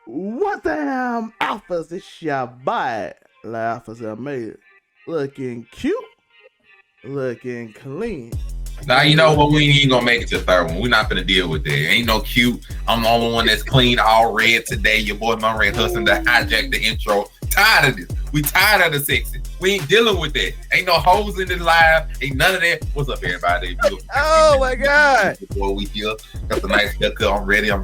What the damn alphas? It's your boy, Alphas are made looking cute, looking clean. Now you know what, we ain't even gonna make it to the third one. We're not gonna deal with that. Ain't no cute. I'm the only one that's clean, all red today. Your boy Monray Hudson to hijack the intro. Tired of this. We tired of the sexy. We ain't dealing with that. Ain't no hoes in this live. Ain't none of that. What's up, everybody? Oh my God. Boy, we here. Got the nice haircut. I'm ready. Yeah,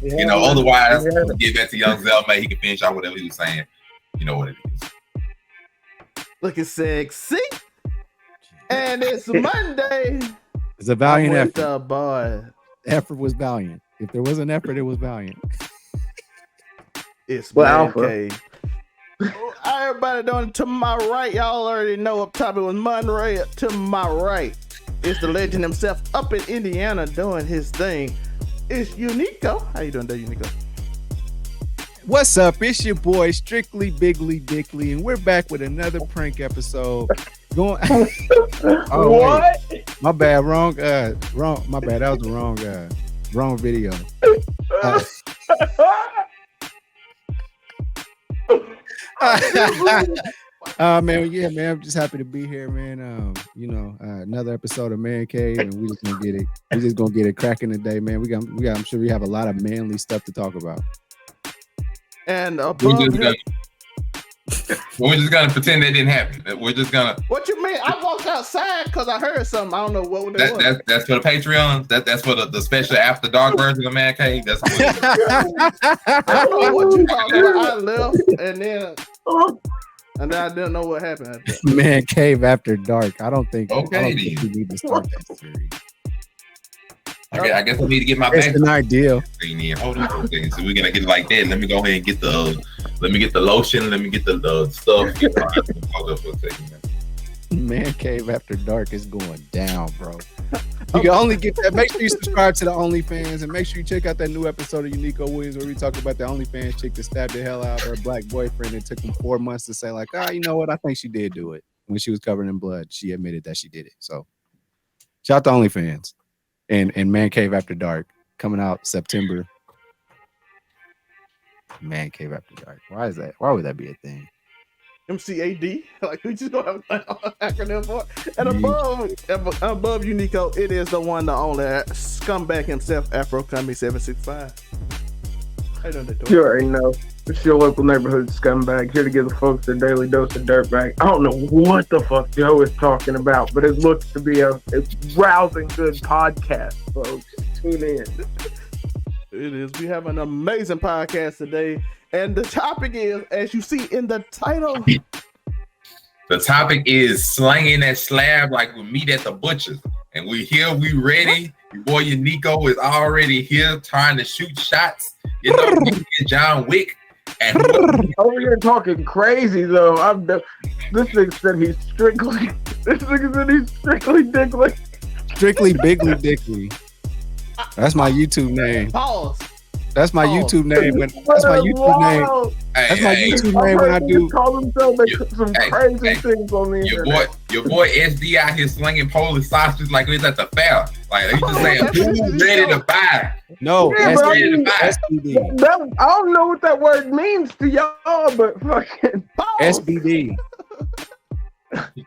you know, otherwise, we'll get back to young Zelma. He can finish out whatever he was saying. You know what it is. Looking sexy. And it's Monday. It's a valiant effort. The boy. The effort was valiant. If there was an effort, it was valiant. It's Alpha. Everybody doing to my right. Y'all already know up top it was Monray. To my right, it's the legend himself up in Indiana doing his thing. It's Uniqo. How you doing there, Uniqo? What's up? It's your boy Strictly Bigly Dickly, and we're back with another prank episode. Going. Oh, what? Wait. My bad. Wrong. My bad. That was the wrong video. Man, yeah, man. I'm just happy to be here, man. Another episode of Man Cave, and we just gonna get it. We just gonna get it cracking today, man. We got. I'm sure we have a lot of manly stuff to talk about. And we're just gonna pretend that didn't happen. We're just gonna. What you mean? I walked outside because I heard something. I don't know what that was. That's for the Patreon. That's for the special after dark version of Man Cave. That's what I don't know what you talking about. I left and then I didn't know what happened. Man Cave after dark. I don't think. Okay, I don't think we need to start that series. I guess I need to get my back. That's an ideal. Hold on, okay. So we're gonna get it like that. Let me go ahead and get the. Let me get the lotion. Let me get the stuff. Hold up for a second, Man Cave after dark is going down, bro. You can only get that. Make sure you subscribe to the OnlyFans and make sure you check out that new episode of Uniqo Williams where we talk about the OnlyFans chick that stabbed the hell out of her black boyfriend. It took him 4 months to say, like, you know what? I think she did do it. When she was covered in blood, she admitted that she did it. So, shout out to OnlyFans and Man Cave After Dark coming out September. Man Cave After Dark. Why is that? Why would that be a thing? MCAD, like we just gonna have an acronym for it. And above Uniqo, it is the one, the only scumbag himself, Afro Comedy 765. I don't know. You already know. It's your local neighborhood scumbag here to give the folks their daily dose of dirtbag. I don't know what the fuck Joe is talking about, but it looks to be a rousing good podcast, folks. Tune in. It is. We have an amazing podcast today. And the topic is, as you see in the title, the topic is slanging that slab like with meat at the butcher. And we here, we ready. Your boy Uniqo is already here trying to shoot shots. You know, John Wick. And over here talking crazy though. This nigga said he's strictly. This nigga said he's strictly dickly. Strictly Bigly Dickly. That's my YouTube name. Pause. That's my YouTube name. That's my YouTube name. That's my YouTube name when I do. Call themselves some crazy things on the internet. Your boy SD out here slinging Polish sausages like he's at the fair. Like he's just saying, who's ready to buy? No, SBD. I don't know what that word means to y'all, but fucking SBD. He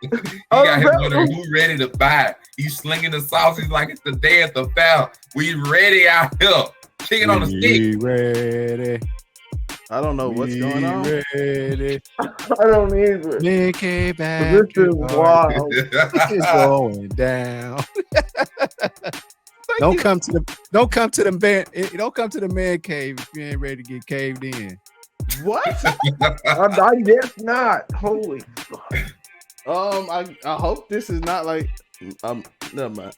got him wondering who ready to buy. He's slinging the sausage like it's the day at the fair. We ready out here. Chicken on the stick. Ready. I don't know what's going on. Ready. I don't either. Make it back. This is wild. It's going down. Don't come to the man cave if you ain't ready to get caved in. What? I guess not. Holy fuck. I hope this is not like never mind.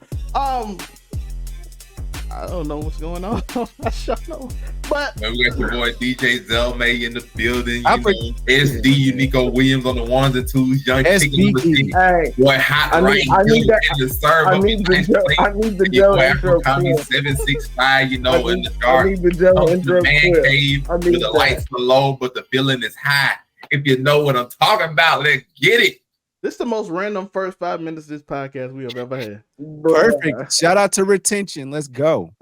I don't know what's going on. I sure know. But we got your boy DJ Zelmay in the building. SD Uniqo Williams on the ones and twos. Young chicken on the stick. Hey, boy, hot right in the serve. I need the Joe intro clip. 765, you know, in the dark. I need the Joe intro Man cave with the lights below, but the feeling is high. If you know what I'm talking about, let's get it. This is the most random first 5 minutes of this podcast we have ever had. Perfect. Shout out to retention. Let's go.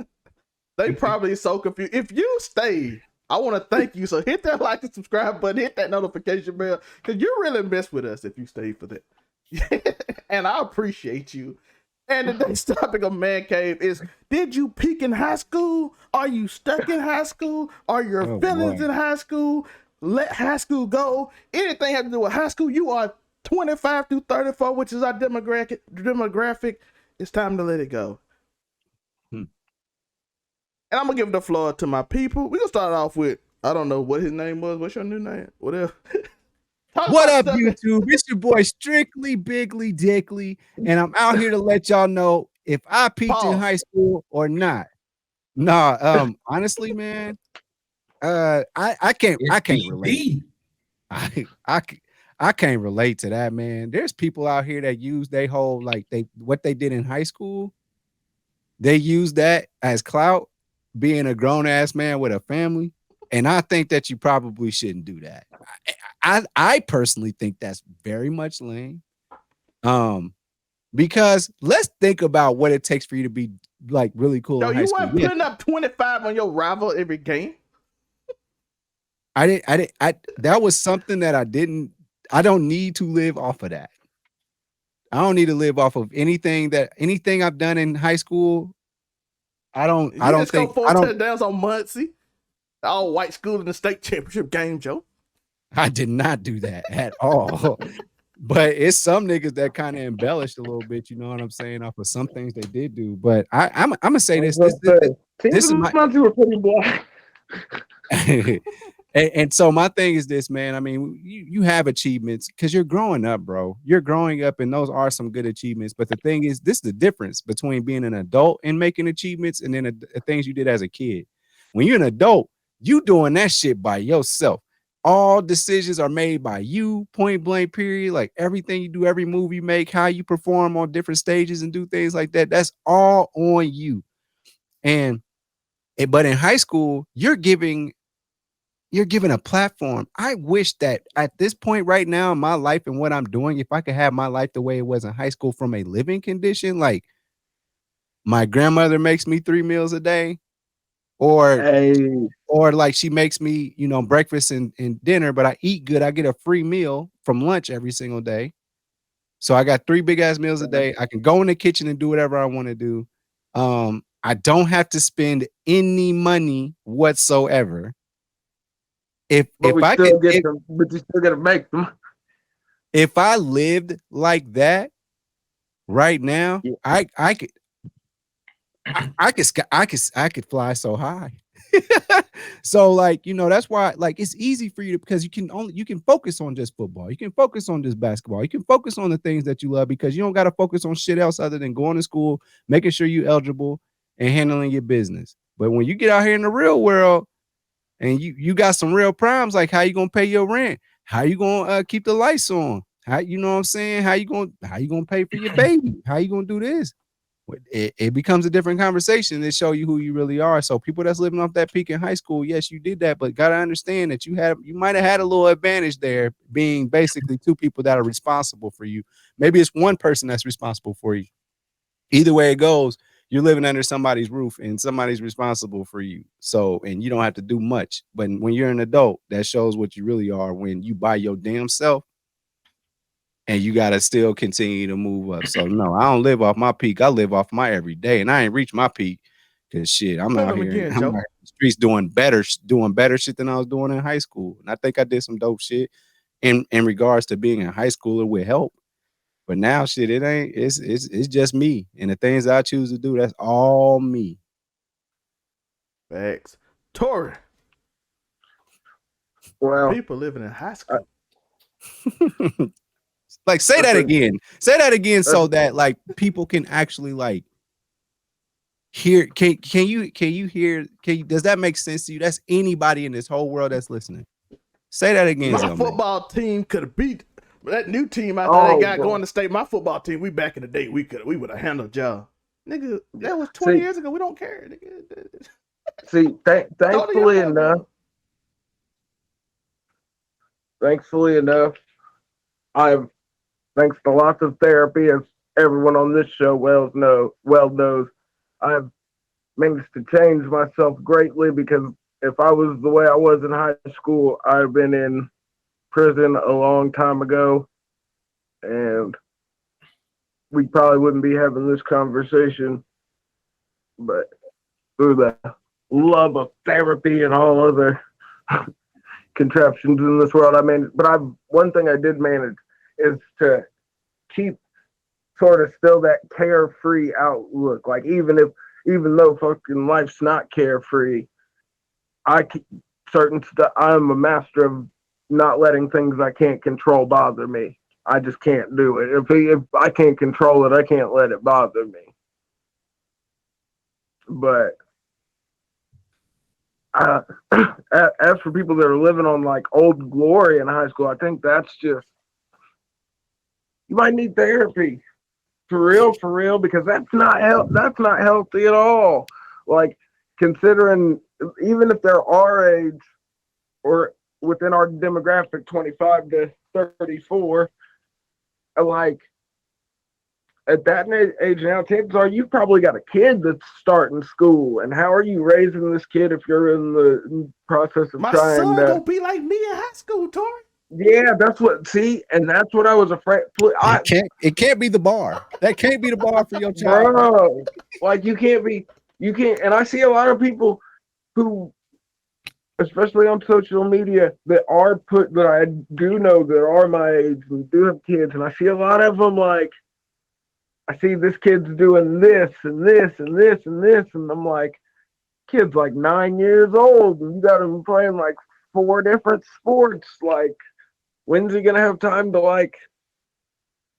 They probably so confused. If you stay I want to thank you. So hit that like and subscribe button, hit that notification bell, because you really mess with us if you stay for that. And I appreciate you. And today's topic of Man Cave is: did you peak in high school? Are you stuck in high school? Are your feelings in high school? Let high school go. Anything have to do with high school, you are 25 through 34, which is our demographic. It's time to let it go. And I'm gonna give the floor to my people. We're gonna start off with, I don't know what his name was. What's your new name? Whatever. What up, YouTube? It's your boy Strictly Bigly Dickly, and I'm out here to let y'all know if I peaked in high school or not. Nah, honestly, man, I can't relate. I can't relate to that, man. There's people out here that use they whole what they did in high school. They use that as clout, being a grown ass man with a family. And I think that you probably shouldn't do that. I personally think that's very much lame. Because let's think about what it takes for you to be like really cool. Yo, in high you school. weren't putting up 25 on your rival every game. That was something that I don't need to live off of that. I don't need to live off of anything I've done in high school. I don't think 4 touchdowns on Muncie. All white school in the state championship game, Joe. I did not do that at all. But it's some niggas that kind of embellished a little bit, you know what I'm saying, off of some things they did do. But I'm gonna say this is my were pretty black. and so my thing is this, man. I mean, you have achievements because you're growing up, bro. You're growing up, and those are some good achievements. But the thing is, this is the difference between being an adult and making achievements and then the things you did as a kid. When you're an adult, you doing that shit by yourself. All decisions are made by you, point blank, period. Like everything you do, every move you make, how you perform on different stages and do things like that, that's all on you. But in high school, you're given a platform. I wish that at this point right now in my life and what I'm doing, if I could have my life the way it was in high school from a living condition, like my grandmother makes me 3 meals a day, or like she makes me, breakfast and dinner, but I eat good. I get a free meal from lunch every single day. So I got 3 big ass meals a day. I can go in the kitchen and do whatever I want to do. I don't have to spend any money whatsoever. But you still gotta make them. If I lived like that right now, yeah. I could fly so high. So like, that's why like it's easy for you because you can focus on just football. You can focus on just basketball. You can focus on the things that you love because you don't got to focus on shit else other than going to school, making sure you're eligible and handling your business. But when you get out here in the real world and you got some real problems, like how you going to pay your rent? How you going to keep the lights on? How, you know what I'm saying? How you going to pay for your baby? How you going to do this? It becomes a different conversation to show you who you really are. So people that's living off that peak in high school, yes, you did that, but gotta understand that you might have had a little advantage there, being basically 2 people that are responsible for you. Maybe it's 1 person that's responsible for you. Either way it goes, you're living under somebody's roof and somebody's responsible for you. So, and you don't have to do much. But when you're an adult, that shows what you really are when you by your damn self. And you got to still continue to move up. So, no, I don't live off my peak. I live off my everyday. And I ain't reached my peak because shit, I'm out here in the streets doing better shit than I was doing in high school. And I think I did some dope shit in regards to being a high schooler with help. But now shit, it's just me. And the things I choose to do, that's all me. Facts. Tori. Well, people living in high school. Like say that again so that like people can actually like hear. Can you hear? Does that make sense to you? That's anybody in this whole world that's listening. Say that again. My football team could have beat that new team out there they got going to state. My football team, we back in the day, we would have handled y'all. Nigga, that was 20 years ago. We don't care. Nigga. See, thankfully enough, thanks to lots of therapy, as everyone on this show well knows, I've managed to change myself greatly because if I was the way I was in high school, I'd have been in prison a long time ago, and we probably wouldn't be having this conversation. But through the love of therapy and all other contraptions in this world, I managed. But one thing I did manage is to keep sort of still that carefree outlook. Like even though fucking life's not carefree, I keep certain stuff. I'm a master of not letting things I can't control bother me. I just can't do it. If I can't control it, I can't let it bother me. But as for people that are living on like old glory in high school, I think that's just, you might need therapy for real, because that's not healthy at all. Like, considering even if they're our age or within our demographic, 25 to 34, like at that age now, chances are you've probably got a kid that's starting school. And how are you raising this kid if you're in the process of My trying son to gonna be like me in high school, Tori. Yeah, that's what I was afraid. It can't be the bar. That can't be the bar for your child. Bro, like you can't. And I see a lot of people who, especially on social media, that I do know that are my age and do have kids, and I see a lot of them like, I see this kid's doing this and this and this and this, and I'm like, kid's like 9 years old, and you got him playing like 4 different sports. Like, when's he gonna have time to like?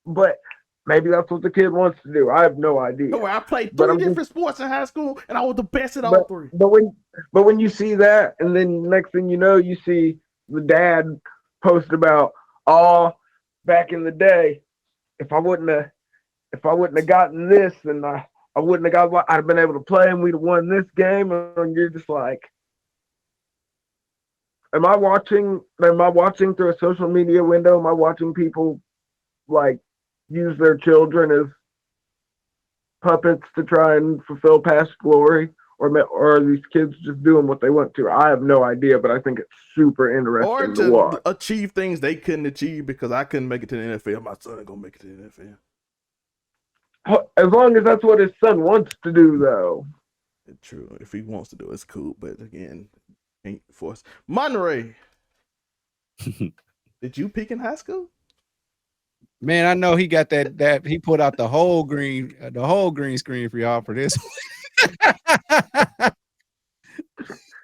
But maybe that's what the kid wants to do. I have no idea. I played 3 different sports in high school, and I was the best at all 3. But when you see that, and then next thing you know, you see the dad post about, back in the day, if I wouldn't have gotten this, and I wouldn't have got, I'd have been able to play, and we'd have won this game. And you're just like, am I watching through a social media window? Am I watching people like use their children as puppets to try and fulfill past glory? Or are these kids just doing what they want to? I have no idea, but I think it's super interesting Or to watch. achieve things they couldn't achieve because I couldn't make it to the NFL. My son gonna make it to the NFL. As long as that's what his son wants to do, though. It's true. If he wants to do it, it's cool. But again, ain't forced. Monterey, did you peak in high school? Man, I know he got that he put out the whole green screen for y'all for this.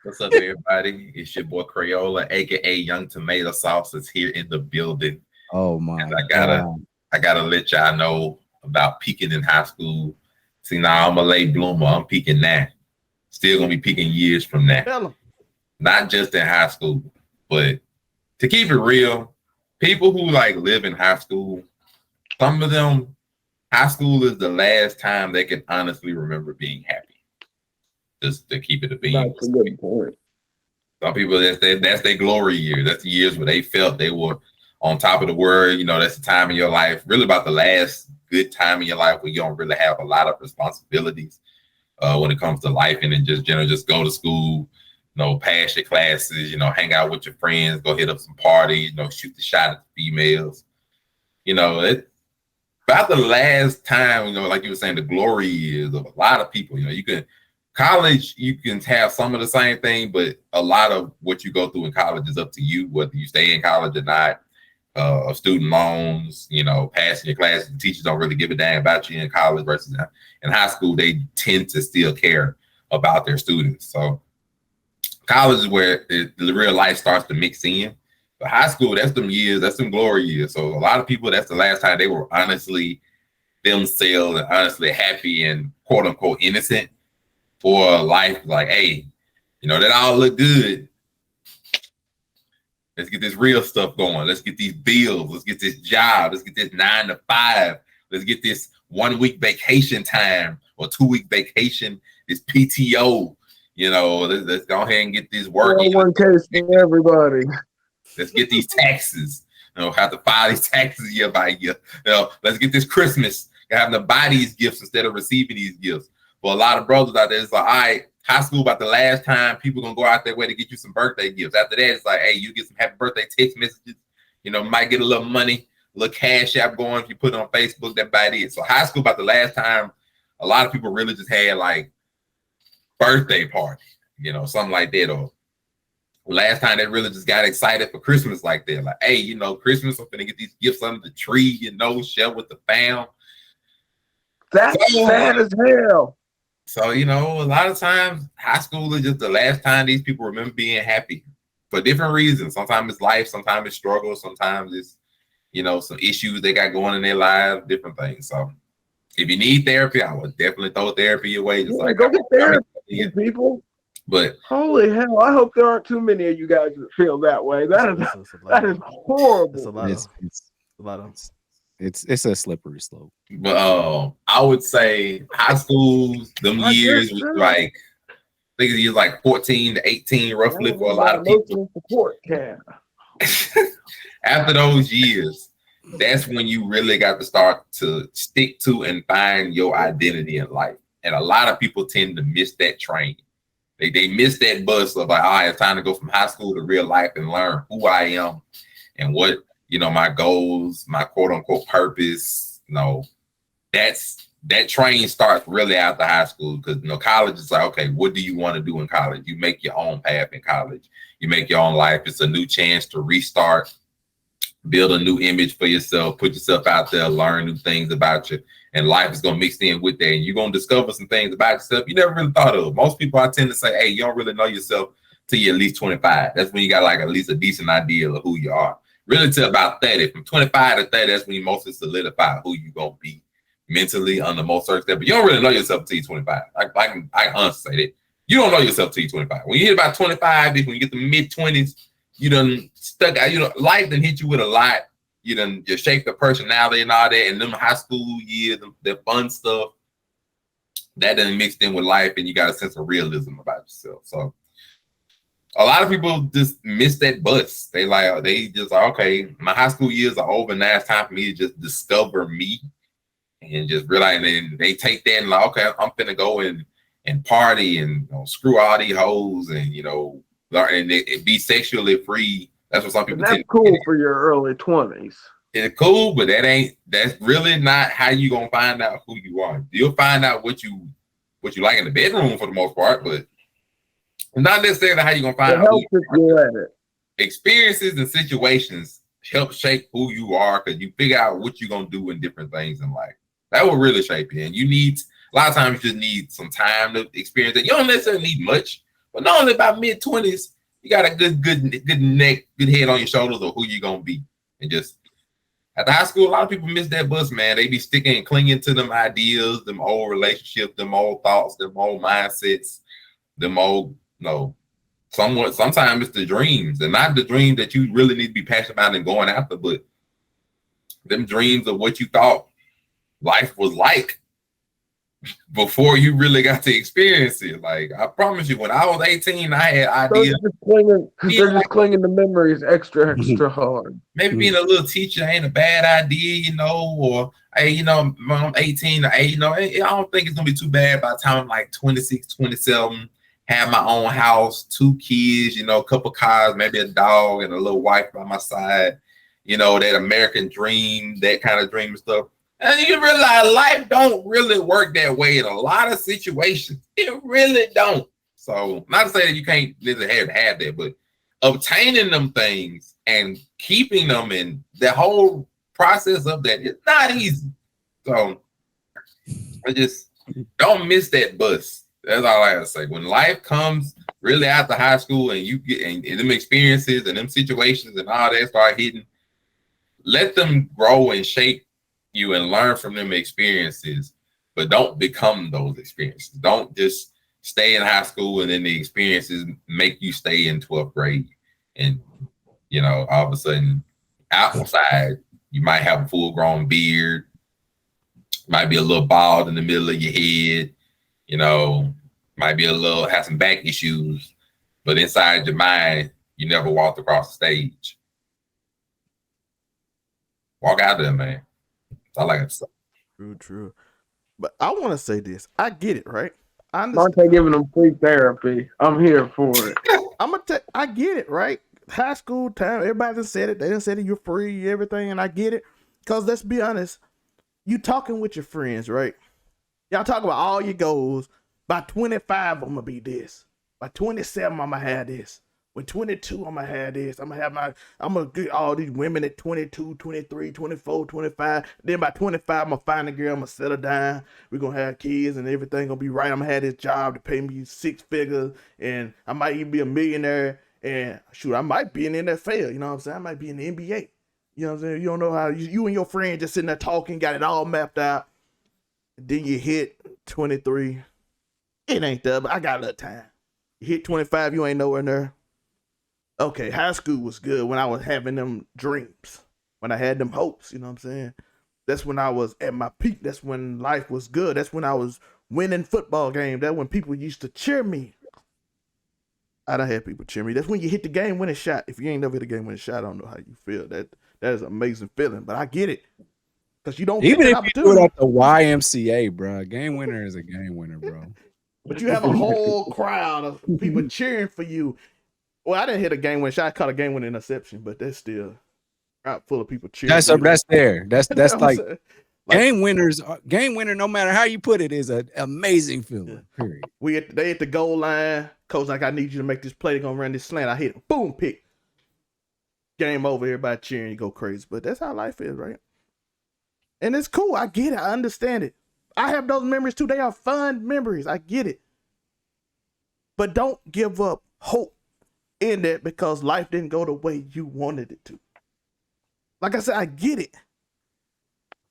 What's up, everybody? It's your boy Crayola, aka Young Tomato Sauce, is here in the building. Oh my! And I gotta let y'all know about peaking in high school. See, now I'm a late bloomer. I'm peaking now. Still gonna be peaking years from now. Not just in high school, but to keep it real, people who like live in high school, some of them, high school is the last time they can honestly remember being happy. Just to keep it a beam. That's a good point. Some people, that's their glory year. That's the years where they felt they were on top of the world. You know, that's the time in your life, really about the last good time in your life where you don't really have a lot of responsibilities when it comes to life, and then just go to school, pass your classes, hang out with your friends, go hit up some parties, shoot the shot at the females. It's about the last time, like you were saying, the glory years of a lot of people. College, you can have some of the same thing, but a lot of what you go through in college is up to you, whether you stay in college or not. Student loans, passing your classes. The teachers don't really give a damn about you in college versus in high school. They tend to still care about their students. So college is where the real life starts to mix in. But high school, that's them years, that's them glory years. So a lot of people, that's the last time they were honestly themselves and honestly happy and quote unquote innocent for life. Like, hey, that all look good. Let's get this real stuff going. Let's get these bills. Let's get this job. Let's get this 9 to 5. Let's get this 1 week vacation time or 2 week vacation, this PTO. Let's go ahead and get this work. One case for everybody. Let's get these taxes. Have to file these taxes year by year. Let's get this Christmas. Having to buy these gifts instead of receiving these gifts. For a lot of brothers out there, it's like, all right, high school about the last time people gonna go out their way to get you some birthday gifts. After that, it's like, hey, you get some happy birthday text messages. You know, might get a little money, a little cash app going if you put it on Facebook. That about it. So high school about the last time a lot of people really just had like birthday party, you know, something like that. Or last time they really just got excited for Christmas like that. Like, hey, you know, Christmas, I'm gonna get these gifts under the tree, you know, share with the fam. That's sad as hell. So, you know, a lot of times high school is just the last time these people remember being happy for different reasons. Sometimes it's life, sometimes it's struggle, sometimes it's, you know, some issues they got going in their lives, different things. So if you need therapy, I would definitely throw therapy your way. Just Yeah, like go get therapy, people. But holy hell, I hope there aren't too many of you guys that feel that way. That is horrible. It's a lot of It's a slippery slope. But I would say high school, them years was like, I think it's years like 14 to 18 roughly for a lot of people. Support camp. After those years, that's when you really got to start to stick to and find your identity in life. And a lot of people tend to miss that train. They miss that bus of like, all right, it's time to go from high school to real life and learn who I am and what, you know, my goals, my quote unquote purpose. You know, that train starts really after high school, because, you know, college is like, okay, what do you want to do in college? You make your own path in college. You make your own life. It's a new chance to restart, build a new image for yourself, put yourself out there, learn new things about you. And life is going to mix in with that. And you're going to discover some things about yourself you never really thought of. Most people, I tend to say, hey, you don't really know yourself till you're at least 25. That's when you got like at least a decent idea of who you are. Really till about 30. From 25 to 30, that's when you mostly solidify who you're going to be mentally under most circumstances. But you don't really know yourself till you're 25. I can honestly say that. You don't know yourself till you're 25. When you hit about 25, when you get the mid-20s, you done stuck out. You know, life done hit you with a lot. You done just shape the personality and all that. And them high school years, the fun stuff, that done mixed in with life, and you got a sense of realism about yourself. So a lot of people just miss that bus. They just like, okay, my high school years are over. Now it's time for me to just discover me and just realize. And they take that and like, okay, I'm finna go and party and, you know, screw all these hoes and, you know, and be sexually free. That's what some people that's cool for your early 20s. It's cool, but that's really not how you gonna find out who you are. You'll find out what you like in the bedroom for the most part, but not necessarily how you gonna find out who you are. At it. Experiences and situations help shape who you are, because you figure out what you're gonna do in different things in life. That will really shape you. And you need, a lot of times you just need some time to experience it. You don't necessarily need much, but normally about mid-20s, you got a good neck, good head on your shoulders of who you're gonna be. And just at the high school, a lot of people miss that bus, man. They be sticking and clinging to them ideas, them old relationships, them old thoughts, them old mindsets, them old, you know, sometimes it's the dreams, and not the dreams that you really need to be passionate about and going after, but them dreams of what you thought life was like before you really got to experience it. Like, I promise you, when I was 18, I had ideas. They're just clinging to memories extra hard. Maybe being a little teacher ain't a bad idea, you know, or, hey, you know, when I'm 18 or 8, you know, I don't think it's going to be too bad by the time I'm like 26, 27, have my own house, 2 kids, you know, a couple cars, maybe a dog and a little wife by my side, you know, that American dream, that kind of dream and stuff. And you realize life don't really work that way in a lot of situations. It really don't. So, not to say that you can't have that, but obtaining them things and keeping them in the whole process of that, it's not easy. So, I just don't miss that bus. That's all I have to say. When life comes really after high school and you get and them experiences and them situations and all that start hitting, let them grow and shape you and learn from them experiences, but don't become those experiences. Don't just stay in high school and then the experiences make you stay in 12th grade. And, you know, all of a sudden outside, you might have a full grown beard, might be a little bald in the middle of your head, you know, might be have some back issues, but inside your mind, you never walked across the stage. Walk out there, man. I like it. True. But I want to say this. I get it, right? I understand. Monte giving them free therapy. I'm here for it. I get it, right? High school time, everybody done said it. They done said it, you're free, everything, and I get it. Because let's be honest, you talking with your friends, right? Y'all talk about all your goals. By 25, I'm gonna be this. By 27, I'm gonna have this. When 22, I'm gonna have this. I'm gonna get all these women at 22, 23, 24, 25. Then by 25, I'm gonna find a girl, I'm gonna settle down. We're gonna have kids and everything gonna be right. I'm gonna have this job to pay me 6 figures, and I might even be a millionaire. And shoot, I might be in the NFL, you know what I'm saying? I might be in the NBA. You know what I'm saying? You don't know how you and your friend just sitting there talking, got it all mapped out. Then you hit 23. It ain't there, but I got a little time. You hit 25, you ain't nowhere near. Okay, high school was good when I was having them dreams, when I had them hopes, you know what I'm saying? That's when I was at my peak. That's when life was good. That's when I was winning football games. That's when people used to cheer me. I done had people cheer me. That's when you hit the game winning shot. If you ain't never hit a game winning shot, I don't know how you feel. That is an amazing feeling, but I get it. Because you don't Even get if that you do opportunity. it at the YMCA, bro, game winner is a game winner, bro. But you have a whole crowd of people cheering for you. Well, I didn't hit a game winning shot. I caught a game winning interception, but that's still out full of people cheering. That's for you. that's there. That's You know what I'm like saying? game winners. Game winner, no matter how you put it, is an amazing feeling. Yeah. Period. They at the goal line. Coach like, I need you to make this play. They're gonna run this slant. I hit it. Boom, pick. Game over. Everybody cheering. You go crazy. But that's how life is, right? And it's cool. I get it. I understand it. I have those memories too. They are fun memories. I get it. But don't give up hope in that because life didn't go the way you wanted it to. Like I said, I get it.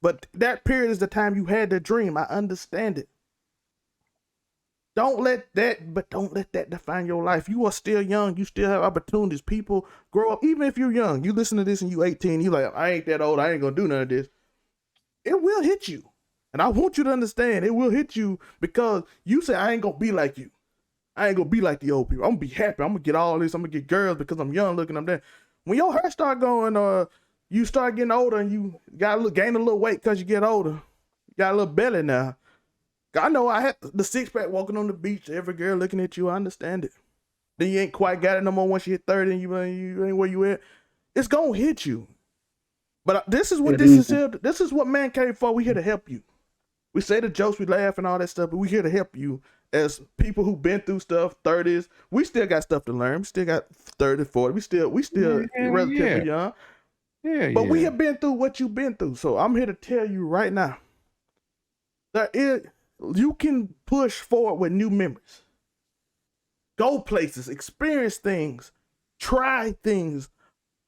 But that period is the time you had the dream. I understand it. Don't let that define your life. You are still young. You still have opportunities. People grow up. Even if you're young, you listen to this and you 18, you like, I ain't that old. I ain't gonna do none of this. It will hit you. And I want you to understand it will hit you because you say, I ain't gonna be like you. I ain't gonna be like the old people. I'm gonna be happy. I'm gonna get all this. I'm gonna get girls because I'm young looking. I'm there. When your hair start going, you start getting older and you gain a little weight because you get older. You got a little belly now. I know I had the 6-pack walking on the beach. Every girl looking at you. I understand it. Then you ain't quite got it no more once you hit 30 and you ain't where you at. It's gonna hit you. But this is what this is what man came for. We here to help you. We say the jokes, we laugh and all that stuff, but we here to help you as people who've been through stuff, 30s. We still got stuff to learn. We still got 30, 40. We still relatively young. Yeah, but we have been through what you've been through. So I'm here to tell you right now that you can push forward with new memories. Go places, experience things, try things,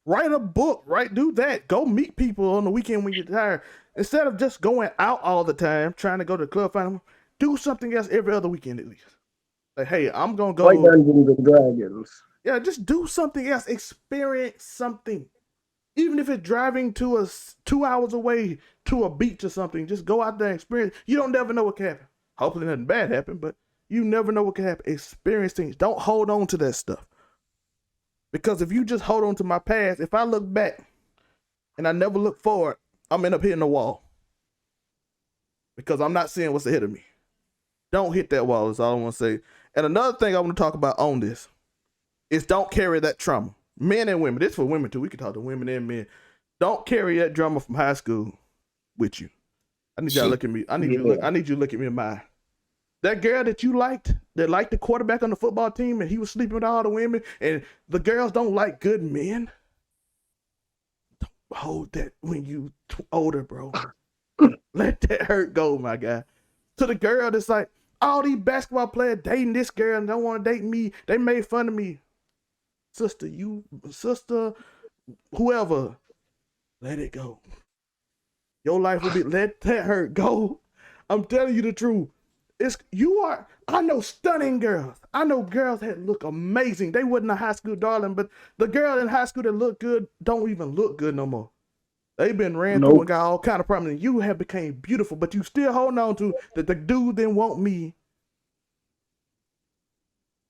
write a book, right? Do that. Go meet people on the weekend when you're tired. Instead of just going out all the time, trying to go to the club, find them, do something else every other weekend at least. Like, hey, I'm going to go. Like Dungeons and Dragons. Yeah, just do something else. Experience something. Even if it's driving to 2 hours away to a beach or something, just go out there and experience. You don't never know what can happen. Hopefully nothing bad happen, but you never know what can happen. Experience things. Don't hold on to that stuff. Because if you just hold on to my past, if I look back and I never look forward, I'm end up hitting the wall. Because I'm not seeing what's ahead of me. Don't hit that wall is all I want to say. And another thing I want to talk about on this is don't carry that trauma. Men and women. This is for women too. We can talk to women and men. Don't carry that drama from high school with you. I need y'all to look at me. I need you to look at me in my eye. That girl that you liked, that liked the quarterback on the football team and he was sleeping with all the women and the girls don't like good men. Don't hold that when you older, bro. Let that hurt go, my guy. To the girl that's like, all these basketball players dating this girl and don't want to date me. They made fun of me. Sister, whoever, let it go. Your life will be, let that hurt go. I'm telling you the truth. I know stunning girls. I know girls that look amazing. They wasn't a high school darling, but the girl in high school that look good don't even look good no more. They've been ran through and got all kind of problems. You have became beautiful, but you still holding on to that the dude didn't want me.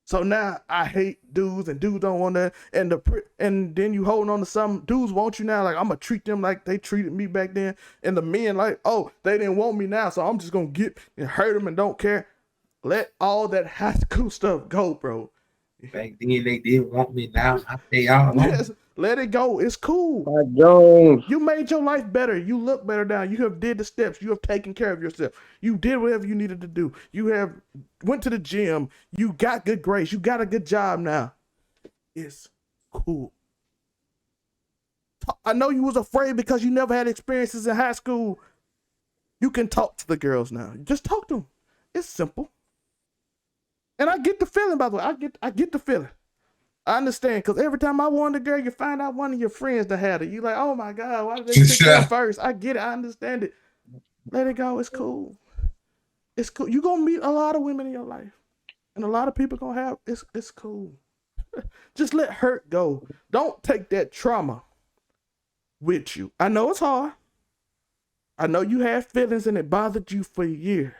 So now I hate dudes and dudes don't want that. And then you holding on to some dudes want you now. Like, I'm going to treat them like they treated me back then. And the men like, oh, they didn't want me now. So I'm just going to get and hurt them and don't care. Let all that high school stuff go, bro. Back then they did want me. Now I pay all on. Let it go. It's cool. Mike Jones. You made your life better. You look better now. You have did the steps. You have taken care of yourself. You did whatever you needed to do. You have went to the gym. You got good grades. You got a good job now. It's cool. I know you was afraid because you never had experiences in high school. You can talk to the girls now. Just talk to them. It's simple. And I get the feeling, by the way. I get the feeling. I understand, because every time I want a girl, you find out one of your friends that had it. You like, oh my God, why did they pick her first? I get it. I understand it. Let it go. It's cool. It's cool. You're going to meet a lot of women in your life. And a lot of people going to have, it's cool. Just let hurt go. Don't take that trauma with you. I know it's hard. I know you have feelings and it bothered you for years.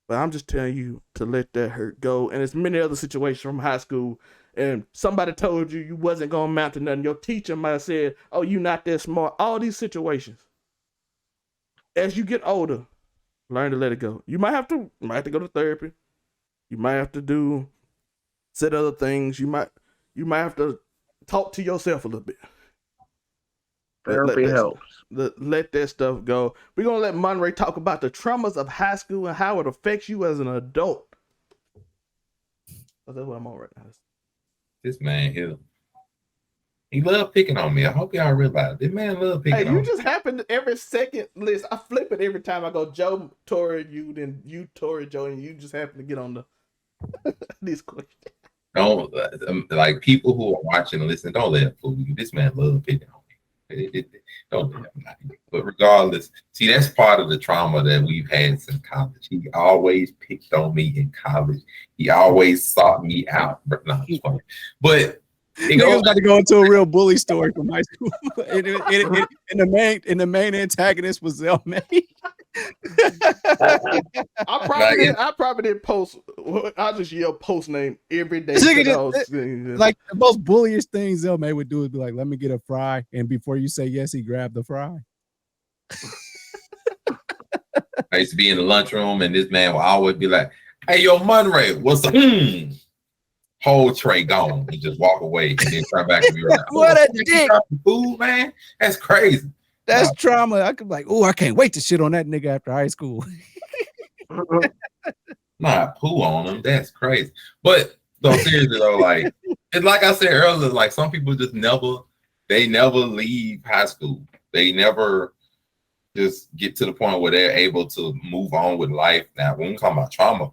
But I'm just telling you to let that hurt go. And there's many other situations from high school. And somebody told you wasn't going to amount to nothing. Your teacher might have said, oh, you're not that smart. All these situations. As you get older, learn to let it go. You might have to go to therapy. You might have to said other things. You might have to talk to yourself a little bit. Therapy helps. Let that stuff go. We're going to let Monray talk about the traumas of high school and how it affects you as an adult. That's what I'm on right now. This man here, he love picking on me. I hope y'all realize this man love picking on me. You just happen to every second list. I flip it every time I go Joe, Tori, you, then you, Tori, Joe, and you just happen to get on the these questions. Don't like people who are watching and listening. Don't let it fool you. This man love picking on me. Don't let him lie. But regardless, see, that's part of the trauma that we've had since college. He always picked on me in college. He always sought me out. No, it's funny. But niggas about to go into a real bully story from high school. and the main antagonist was Zelmay. I probably didn't post. I just yell post name every day. Like the most bulliest thing Zelmay would do is be like, "Let me get a fry," and before you say yes, he grabbed the fry. I used to be in the lunchroom, and this man will always be like, "Hey, yo, Monray, what's up?" Whole tray gone. He just walk away and then turn back and be like, "What a dick, food, man! That's crazy." That's trauma. I could be like, oh, I can't wait to shit on that nigga after high school. Not poo on him. That's crazy. But so seriously though, like it's like I said earlier, like some people just never leave high school. They never just get to the point where they're able to move on with life. Now, when we talk about trauma,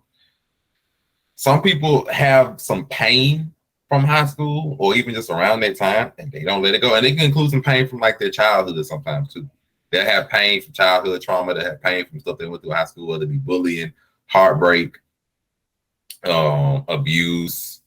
some people have some pain from high school or even just around that time, and they don't let it go. And it can include some pain from like their childhood sometimes too. They have pain from childhood trauma. They have pain from stuff they went through high school, whether it be bullying, heartbreak, abuse,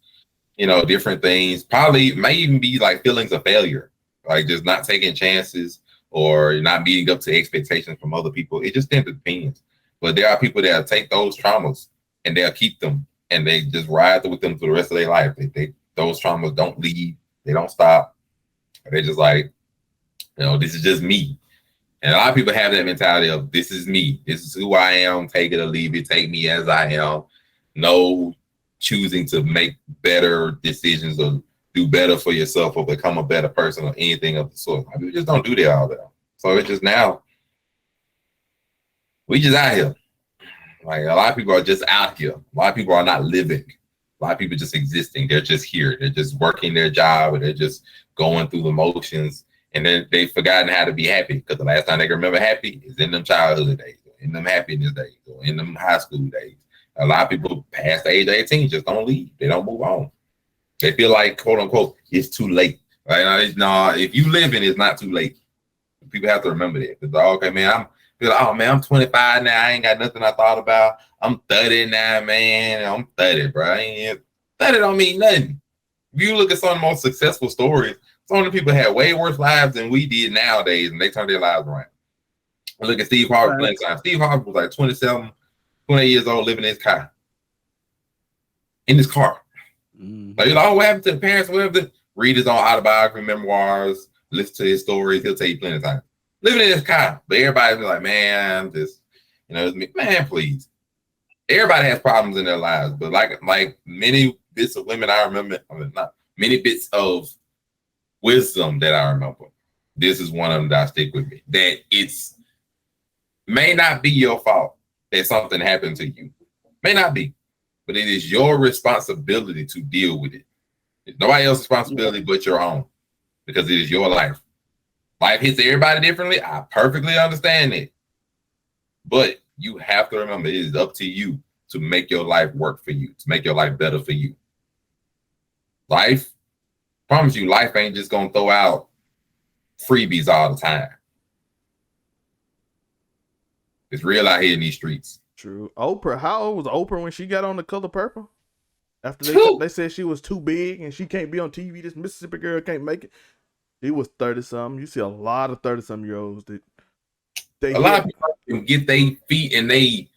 different things. Probably may even be like feelings of failure, like just not taking chances or not meeting up to expectations from other people. It just depends. But there are people that take those traumas and they'll keep them and they just ride with them for the rest of their life. Those traumas don't leave. They don't stop. They're just like, this is just me. And a lot of people have that mentality of this is me. This is who I am. Take it or leave it. Take me as I am. No choosing to make better decisions or do better for yourself or become a better person or anything of the sort. We just don't do that all that. So it's just now, we just out here. Like a lot of people are just out here. A lot of people are not living. A lot of people just existing. They're just here. They're just working their job and they're just going through the motions. And then they've forgotten how to be happy because the last time they can remember happy is in them childhood days, or in them happiness days, or in them high school days. A lot of people past the age of 18 just don't leave. They don't move on. They feel like, quote unquote, it's too late. Like, no, if you live in it, it's not too late. People have to remember that. It's like, okay, man, I'm 25 now. I ain't got nothing I thought about. I'm 30 now, man. I'm 30, bro. 30 don't mean nothing. If you look at some of the most successful stories, some of the people had way worse lives than we did nowadays, and they turned their lives around. Look at Steve Harvey playing time. Steve Harvey was like 27, 28 years old, living in his car. In his car. Mm-hmm. Like, what happened to the parents? Whatever. Read his own autobiography, memoirs, listen to his stories. He'll tell you plenty of times. Living in his car. But everybody's like, man, it's me. Man, please. everybody has problems in their lives, but like many bits of women I remember, not many bits of wisdom that I remember. This is one of them that I stick with me. That it's may not be your fault that something happened to you. May not be, but it is your responsibility to deal with it. It's nobody else's responsibility but your own, because it is your life. Life hits everybody differently. I perfectly understand it. But you have to remember, it is up to you to make your life work for you, to make your life better for you. Life, promise you, life ain't just gonna throw out freebies all the time. It's real out here in these streets. True. Oprah, how old was Oprah when she got on The Color Purple? After they said she was too big and she can't be on TV, this Mississippi girl can't make it. She was 30-something. You see a lot of 30-something-year-olds that a lot of people can get their feet and they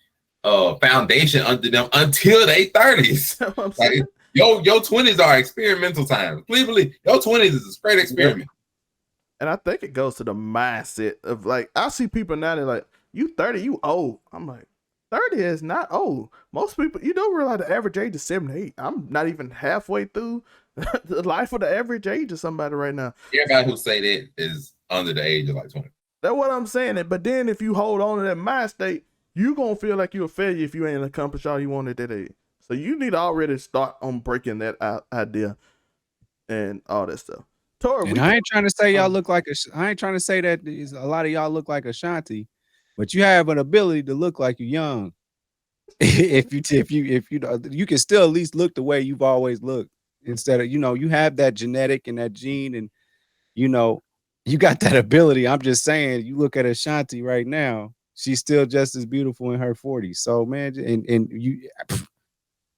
foundation under them until they 30s. Like, your 20s are experimental times. Please believe your 20s is a straight experiment. And I think it goes to the mindset of, like, I see people now, they're like, you 30, you old. I'm like, 30 is not old. Most people, you don't realize the average age is 78. I'm not even halfway through the life of the average age of somebody right now. Everybody who say that is under the age of like 20. That's what I'm saying. But then if you hold on to that mind state, you're going to feel like you're a failure if you ain't accomplished all you want at that age. So you need to already start on breaking that idea and all that stuff. Tori, and I ain't trying to say y'all look like I ain't trying to say that a lot of y'all look like Ashanti, but you have an ability to look like you're young. if you can still at least look the way you've always looked, instead of, you have that genetic and that gene, and you got that ability. I'm just saying, you look at Ashanti right now, she's still just as beautiful in her 40s. So man,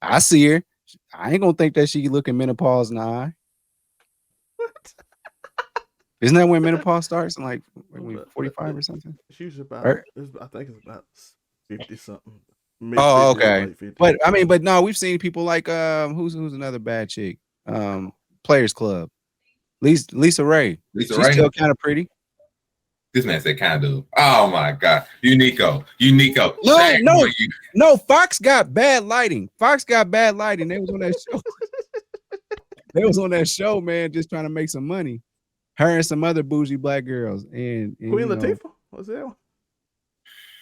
I see her. I ain't gonna think that she looking menopause in the eye. What? Isn't that when menopause starts? In like 45 or something? She's about, I think it's about 50 something. Oh, okay. But I mean, but no, we've seen people like who's another bad chick? Players Club. Lisa Ray. She's still kind of pretty. This man said kind of. Oh my God. Uniqo. No, Fox got bad lighting. They was on that show. They was on that show, man, just trying to make some money. Her and some other bougie black girls. And Queen Latifah? What's that one?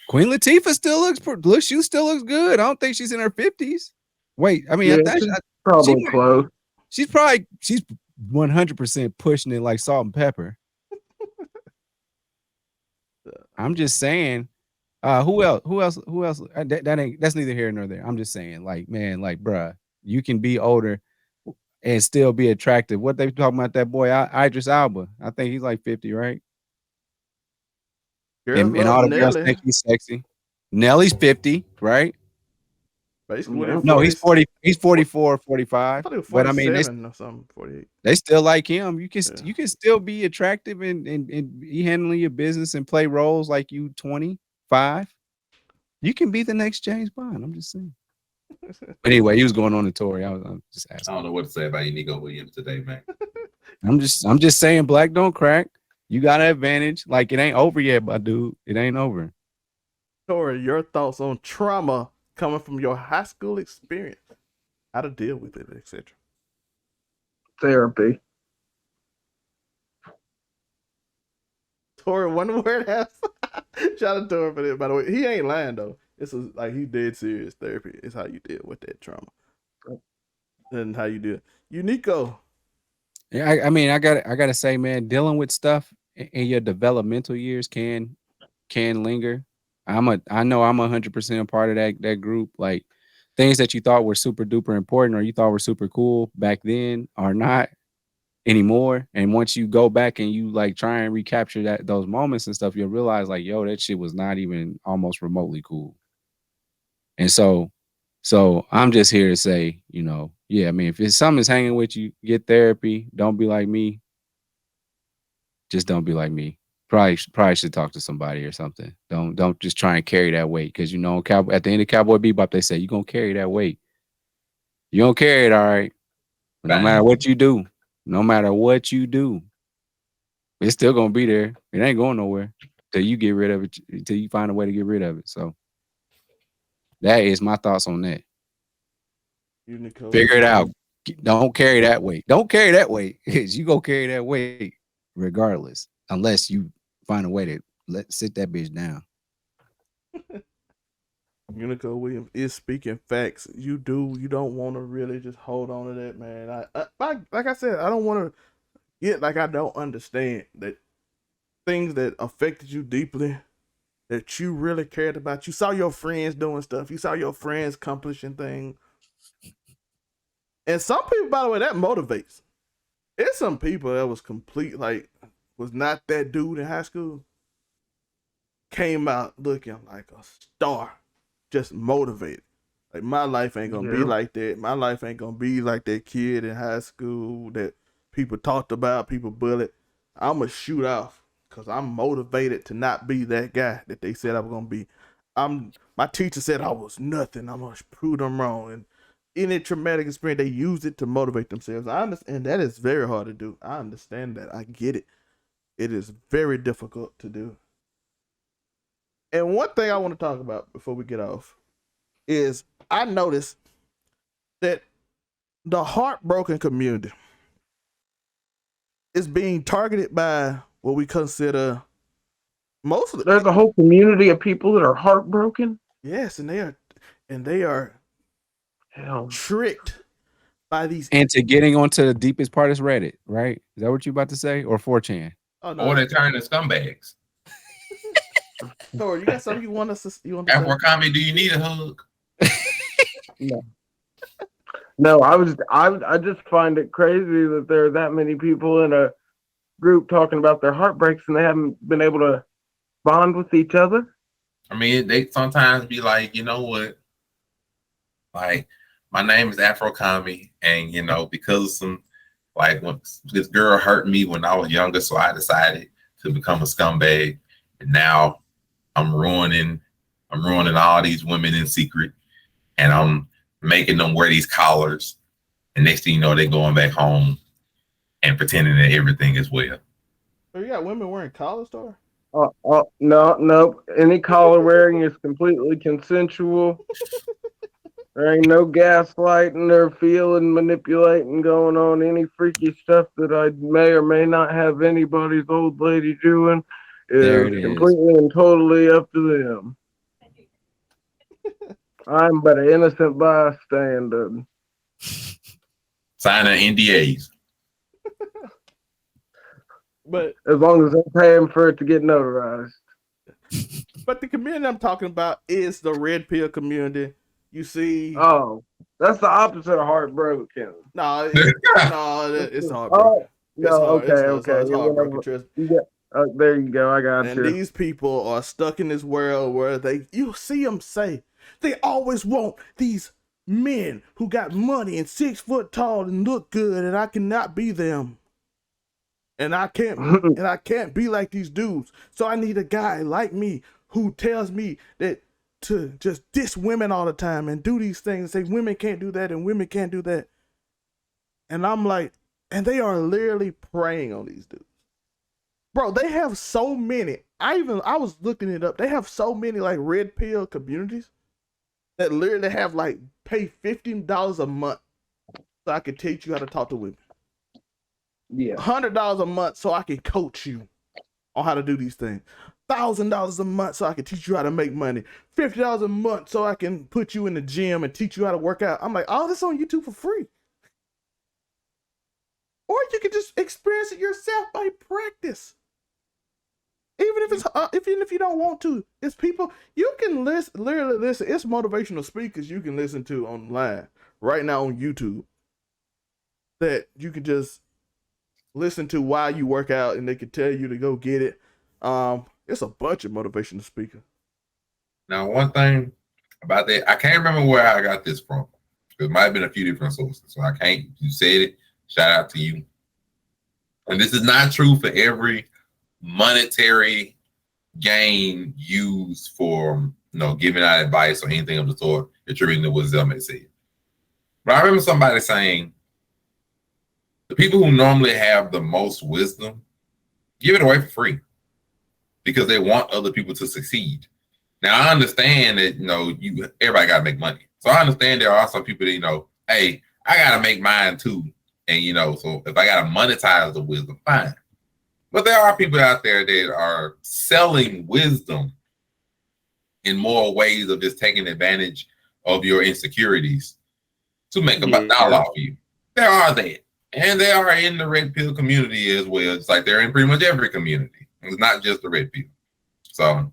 Queen Latifah still she still looks good. I don't think she's in her 50s. Wait, I mean, she's probably close. She's 100% pushing it like salt and pepper. I'm just saying, who else? That's neither here nor there. I'm just saying, like, man, like, bruh, you can be older and still be attractive. What they talking about that boy, Idris Elba? I think he's like 50, right? And all the girls think he's sexy. Nelly's 50, right? Basically, no, he's 40. He's 44, 45. But I mean, or something, 48. They still like him. You can still be attractive and be handling your business and play roles like you 25. You can be the next James Bond. I'm just saying. But anyway, he was going on the tour. I'm just asking. I don't know what to say about Uniqo Williams today, man. I'm just saying, black don't crack. You got an advantage. Like, it ain't over yet, my dude. It ain't over. Tori, your thoughts on trauma coming from your high school experience, how to deal with it, etc. Therapy. Tori, one word has. Shout out to Tori for that, by the way. He ain't lying though. This is like, he dead serious. Therapy is how you deal with that trauma. And how you do it. Uniqo. Yeah, I mean, I gotta say, man, dealing with stuff in your developmental years can linger. I know I'm 100% part of that group. Like, things that you thought were super duper important or you thought were super cool back then are not anymore. And once you go back and you like try and recapture those moments and stuff, you'll realize like, yo, that shit was not even almost remotely cool. And so I'm just here to say, yeah, I mean, if something's hanging with you, get therapy. Don't be like me. Just don't be like me. Probably should talk to somebody or something. Don't just try and carry that weight, because at the end of Cowboy Bebop, they say you're gonna carry that weight. You don't carry it, all right. No matter what you do, it's still gonna be there. It ain't going nowhere till you get rid of it. Till you find a way to get rid of it. So That is my thoughts on that. Uniqo. Figure it out. Don't carry that weight. Don't carry that weight. You go carry that weight regardless, unless you find a way to sit that bitch down. Uniqo Williams is speaking facts. You don't want to really just hold on to that, man. Like I said, I don't want to get like I don't understand that things that affected you deeply, that you really cared about. You saw your friends doing stuff. You saw your friends accomplishing things. And some people, by the way, that motivates. There's some people that was was not that dude in high school. Came out looking like a star. Just motivated. Like my life ain't gonna be like that. My life ain't gonna be like that kid in high school that people talked about, people bullied. I'm gonna shoot off because I'm motivated to not be that guy that they said I was gonna be. My teacher said I was nothing. I'm gonna prove them wrong. And any traumatic experience, they use it to motivate themselves. I understand that is very hard to do. I understand that. I get it. It is very difficult to do. And one thing I want to talk about before we get off is I noticed that the heartbroken community is being targeted by what we consider mostly. There's a whole community of people that are heartbroken. Yes, and they are tricked by these into getting onto the deepest part of Reddit, right? Is that what you about to say? Or 4chan? Oh, no. Or they turn into scumbags. Thor, you got something you want to Afro comment, do you need a hug? No, I just find it crazy that there are that many people in a group talking about their heartbreaks and they haven't been able to bond with each other. I mean, they sometimes be like, you know what? Like, my name is Afro Kami, and because of some when this girl hurt me when I was younger, so I decided to become a scumbag, and now I'm ruining all these women in secret, and I'm making them wear these collars, and next thing you know, they're going back home and pretending that everything is well. So you got women wearing collars, Star? No. Any collar wearing is completely consensual. There ain't no gaslighting or feeling, manipulating going on. Any freaky stuff that I may or may not have anybody's old lady doing is completely and totally up to them. I'm but an innocent bystander. Signing NDAs. But as long as they're paying for it to get notarized. But the community I'm talking about is the red pill community. You see, that's the opposite of heartbroken. No, it's heartbroken. It's heartbroken. There you go. I got you. And these people are stuck in this world where you see them say they always want these men who got money and 6 foot tall and look good, and I cannot be them. And I can't be like these dudes. So I need a guy like me who tells me that to just diss women all the time and do these things, say women can't do that and women can't do that. And I'm like, and they are literally preying on these dudes. Bro, they have so many. I was looking it up. They have so many red pill communities that literally have pay $15 a month so I can teach you how to talk to women. Yeah. $100 a month so I can coach you on how to do these things. $1,000 a month so I can teach you how to make money. $50 a month so I can put you in the gym and teach you how to work out. I'm like, all this on YouTube for free. Or you can just experience it yourself by practice. Even if you don't want to, it's people you can literally listen. It's motivational speakers you can listen to online right now on YouTube that you can just listen to while you work out, and they can tell you to go get it. It's a bunch of motivational speakers. Now, one thing about that, I can't remember where I got this from. There might have been a few different sources, so I can't. You said it. Shout out to you. And this is not true for every monetary gain used for giving out advice or anything of the sort, attributing to what Zelma said. But I remember somebody saying the people who normally have the most wisdom give it away for free because they want other people to succeed. Now I understand that everybody gotta make money. So I understand there are some people that hey, I gotta make mine too. And so if I gotta monetize the wisdom, fine. But there are people out there that are selling wisdom in more ways of just taking advantage of your insecurities to make a dollar off of you. There are that. And they are in the red pill community as well. It's like they're in pretty much every community. It's not just the red pill. So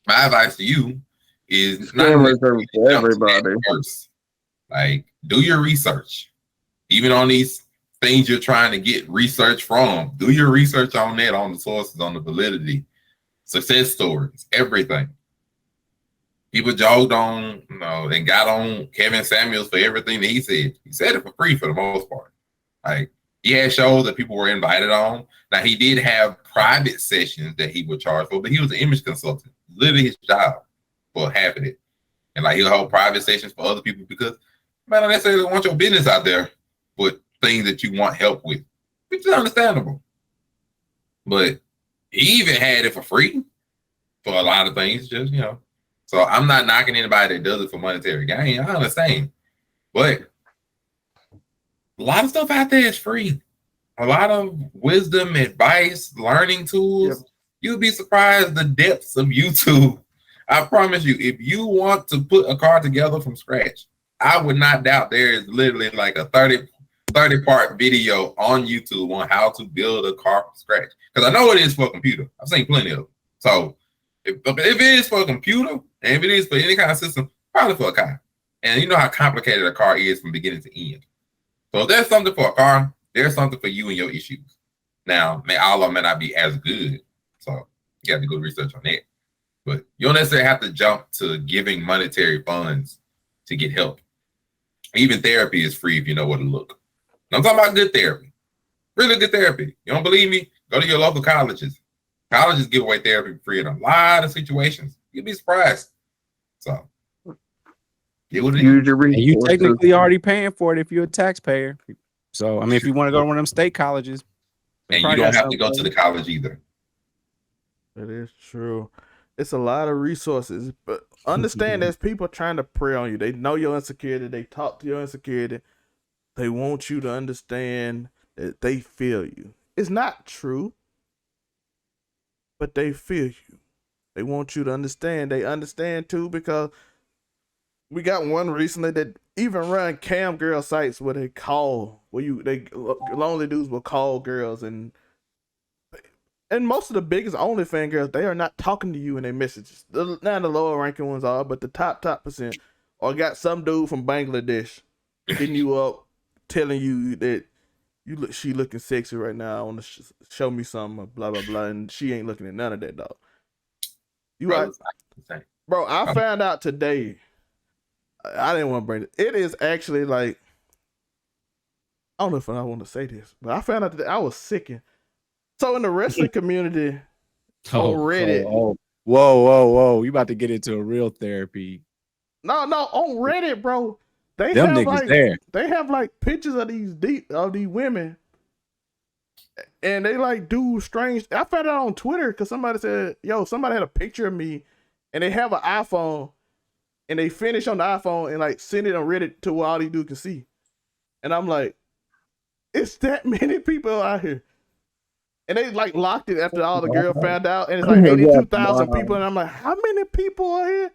my advice to you is not everybody. First. Like, do your research. Even on these things you're trying to get research from, do your research on that, on the sources, on the validity, success stories, everything. People jogged on, and got on Kevin Samuels for everything that he said. He said it for free for the most part. Like, he had shows that people were invited on. Now, he did have private sessions that he would charge for, but he was an image consultant. Literally his job for half of it. And like, he'll hold private sessions for other people because man, don't necessarily want your business out there with things that you want help with, which is understandable. But he even had it for free for a lot of things, just, So I'm not knocking anybody that does it for monetary gain. I understand. But a lot of stuff out there is free. A lot of wisdom, advice, learning tools. Yep. You'll be surprised the depths of YouTube. I promise you, if you want to put a car together from scratch, I would not doubt there is literally like a 30-part video on YouTube on how to build a car from scratch. Because I know it is for a computer. I've seen plenty of them. So if it is for a computer, and if it is for any kind of system, probably for a car. And you know how complicated a car is from beginning to end. So if there's something for a car, there's something for you and your issues. Now, all of them may not be as good. So you have to go research on that. But you don't necessarily have to jump to giving monetary funds to get help. Even therapy is free if you know where to look. I'm talking about good therapy. Really good therapy. You don't believe me? Go to your local colleges. Colleges give away therapy free in a lot of situations. You'd be surprised. So, and you technically already paying for it if you're a taxpayer. So, I mean, if you want to go to one of them state colleges. And you don't have to go to the college either. That is true. It's a lot of resources, but understand there's people trying to prey on you. They know your insecurity. They talk to your insecurity. They want you to understand that they feel you. It's not true, but they feel you. They want you to understand. They understand too, because we got one recently that even run cam girl sites where they lonely dudes will call girls, and most of the biggest OnlyFans girls, they are not talking to you in their messages. Not the lower ranking ones are, but the top percent, or got some dude from Bangladesh hitting you up, telling you that she looking sexy right now. I want to show me some blah blah blah, and she ain't looking at none of that, dog. Bro, I found out today. I didn't want to bring it. It is actually like, I don't know if I want to say this, but I found out that I was sickened. So in the wrestling community, on Reddit. Whoa. You about to get into a real therapy. No, on Reddit, bro. They have like pictures of these women, and they like do strange. I found out on Twitter because somebody said, somebody had a picture of me, and they have an iPhone, and they finish on the iPhone and like send it on Reddit to where all these dudes can see. And I'm like, it's that many people out here. And they like locked it after all the girl found out, and it's like 82,000 people, and I'm like, how many people are here?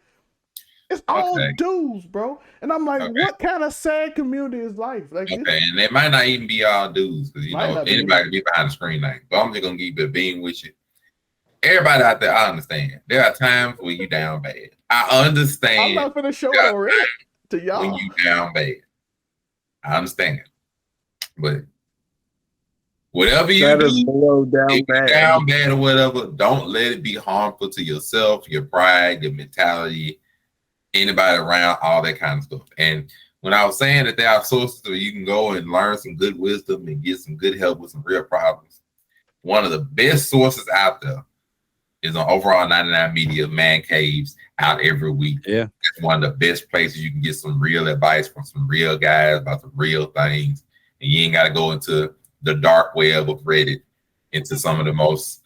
It's all dudes, bro. And I'm like, what kind of sad community is life? Like, and it might not even be all dudes, because anybody can be behind the screen like. But I'm just gonna keep it being with you. Everybody out there, I understand. There are times when you down bad. I understand. I'm not gonna show it to y'all when you down bad. I understand, but whatever you do, if you're down bad or whatever, don't let it be harmful to yourself, your pride, your mentality, anybody around, all that kind of stuff. And when I was saying that there are sources where you can go and learn some good wisdom and get some good help with some real problems, one of the best sources out there is on Overall 99 Media, Man Caves, out every week. Yeah. It's one of the best places you can get some real advice from some real guys about some real things. And you ain't got to go into the dark web of Reddit, into some of the most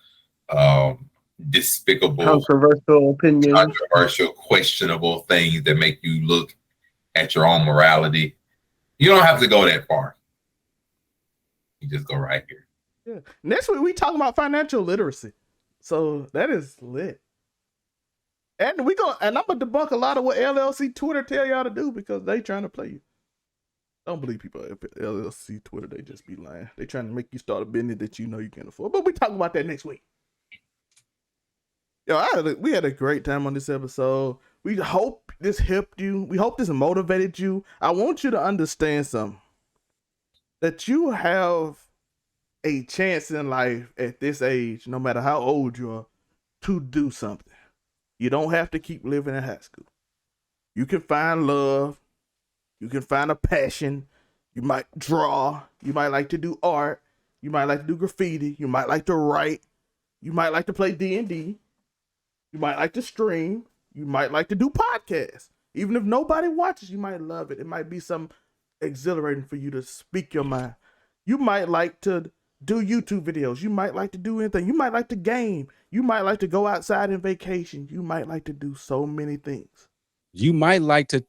despicable, Controversial opinions. controversial, questionable things that make you look at your own morality. You don't have to go that far. You just go right here. Yeah. Next week we talking about financial literacy. So that is lit. And I'm gonna debunk a lot of what LLC Twitter tell y'all to do because they trying to play you. Don't believe people at LLC Twitter, they just be lying. They trying to make you start a business that you know you can't afford. But we talk about that next week. Yo, we had a great time on this episode. We hope this helped you. We hope this motivated you. I want you to understand something. That you have a chance in life at this age, no matter how old you are, to do something. You don't have to keep living in high school. You can find love. You can find a passion. You might draw. You might like to do art. You might like to do graffiti. You might like to write. You might like to play D&D. You might like to stream. You might like to do podcasts. Even if nobody watches, you might love it. It might be some exhilarating for you to speak your mind. You might like to do YouTube videos. You might like to do anything. You might like to game. You might like to go outside and vacation. You might like to do so many things. You might like to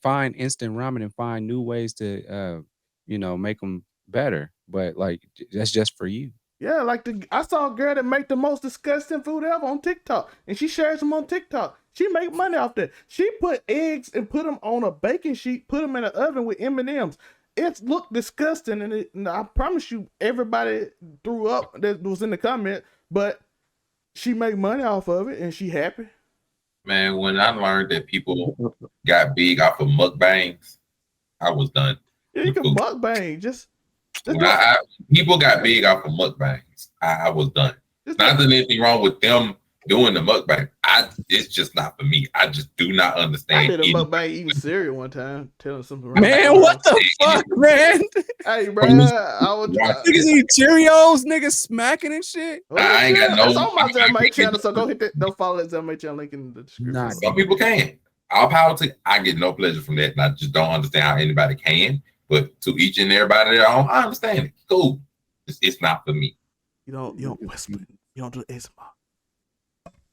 find instant ramen and find new ways to make them better, but like that's just for you. Yeah, I saw a girl that make the most disgusting food ever on TikTok, and she shares them on TikTok. She make money off that. She put eggs and put them on a baking sheet, put them in an oven with M&Ms. It looked disgusting, and I promise you, everybody threw up that was in the comment, but she make money off of it, and she happy. Man, when I learned that people got big off of mukbangs, I was done. Yeah, you can mukbang. Just people got big off of mukbangs. I was done. Not that there's anything wrong with them doing the mukbang. It's just not for me. I just do not understand. I did a mukbang eating cereal one time, telling something. Man, what the fuck, man? Hey, bro, I was niggas eat Cheerios, niggas smacking and shit. I ain't got no. It's on my ZMA channel, so go hit that. Don't follow that ZMA channel link in the description. Nah, some people can. All power to. I get no pleasure from that, and I just don't understand how anybody can. But to each and everybody their own, I understand it. Cool. It's not for me. You don't whisper. You don't do ASMR.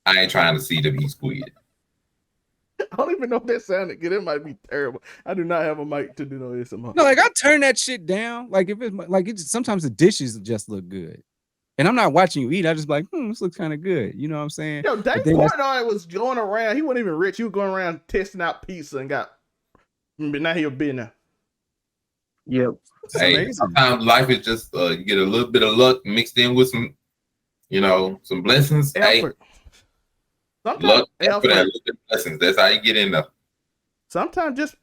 I ain't trying to see them eat squid. I don't even know if that sounded good. It might be terrible. I do not have a mic to do no ASMR. No, like I turn that shit down. Like if it's like sometimes the dishes just look good. And I'm not watching you eat. I just be like, this looks kind of good. You know what I'm saying? Yo, Dave Portnoy was going around. He wasn't even rich. He was going around testing out pizza and got. But now he'll be now. Yep. Hey, sometimes life is just you get a little bit of luck mixed in with some, some blessings. Effort. Hey, luck, effort, and blessings. That's how you get in there. Sometimes just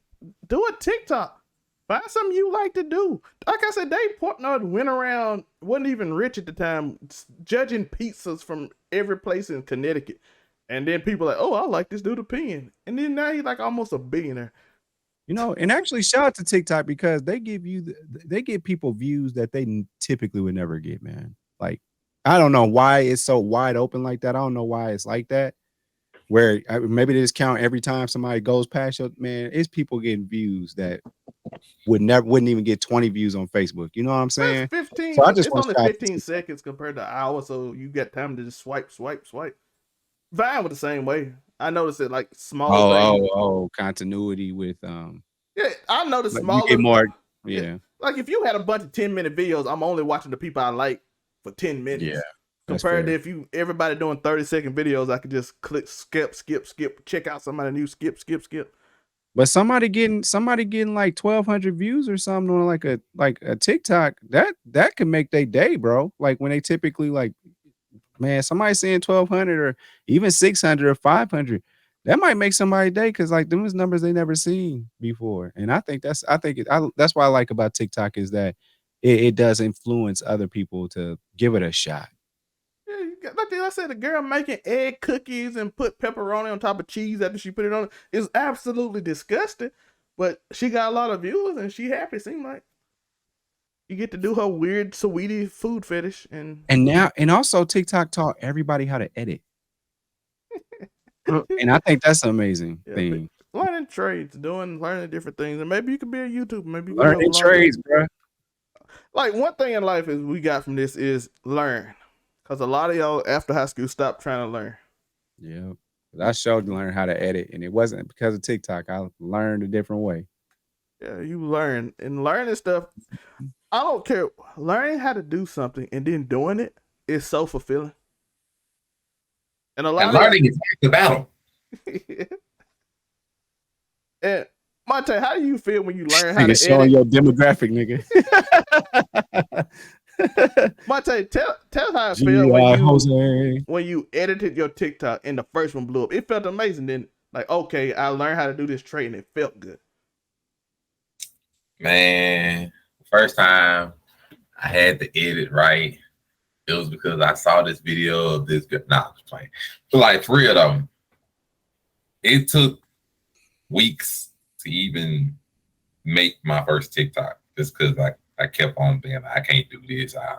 do a TikTok. Find something you like to do. Like I said, Dave Portnoy went around, wasn't even rich at the time, judging pizzas from every place in Connecticut. And then people like, oh, I like this dude's opinion. And then now he's like almost a billionaire. And actually shout out to TikTok because they give people views that they typically would never get, man. Like, I don't know why it's so wide open like that. I don't know why it's like that. Where maybe they just count every time somebody goes past you, man. It's people getting views that wouldn't even get 20 views on Facebook. You know what I'm saying? 15. So it's only 15 seconds compared to an hour, so you got time to just swipe. Vine was the same way. I noticed it like small. Oh, continuity with Yeah, I noticed like small. You get more. Yeah. Like if you had a bunch of 10-minute videos, I'm only watching the people I like for 10 minutes. Yeah. Compared to if everybody doing 30-second videos, I could just click skip, check out somebody new, skip. But somebody getting like 1,200 views or something on like a TikTok, that could make their day, bro. Like when they typically like, man, somebody saying 1,200 or even 600 or 500, that might make somebody's day because like them is numbers they never seen before. And I think that's what I like about TikTok is that it does influence other people to give it a shot. Yeah, like I said, the girl making egg cookies and put pepperoni on top of cheese after she put it on is absolutely disgusting. But she got a lot of viewers and she happy. Seem like you get to do her weird sweetie food fetish and also TikTok taught everybody how to edit. And I think that's an amazing thing. Learning trades, learning different things, and maybe you could be a YouTuber. Maybe you learning trades, bro. Like one thing in life is we got from this is learn. Because a lot of y'all after high school stopped trying to learn. Yeah. I showed to learn how to edit, and it wasn't because of TikTok. I learned a different way. Yeah, you learn. And learning stuff, I don't care. Learning how to do something and then doing it is so fulfilling. And a lot And learning is half the battle. And Monte, how do you feel when you learn how Nigga to showing edit? your demographic, nigga. Monte, tell how it felt when you edited your TikTok and the first one blew up. It felt amazing. Then, like, okay, I learned how to do this trait and it felt good. Man, first time I had to edit right, it was because I saw this video of this girl. Nah, I'm just playing. So like 3 of them. It took weeks to even make my first TikTok just because I kept on being like, I can't do this. I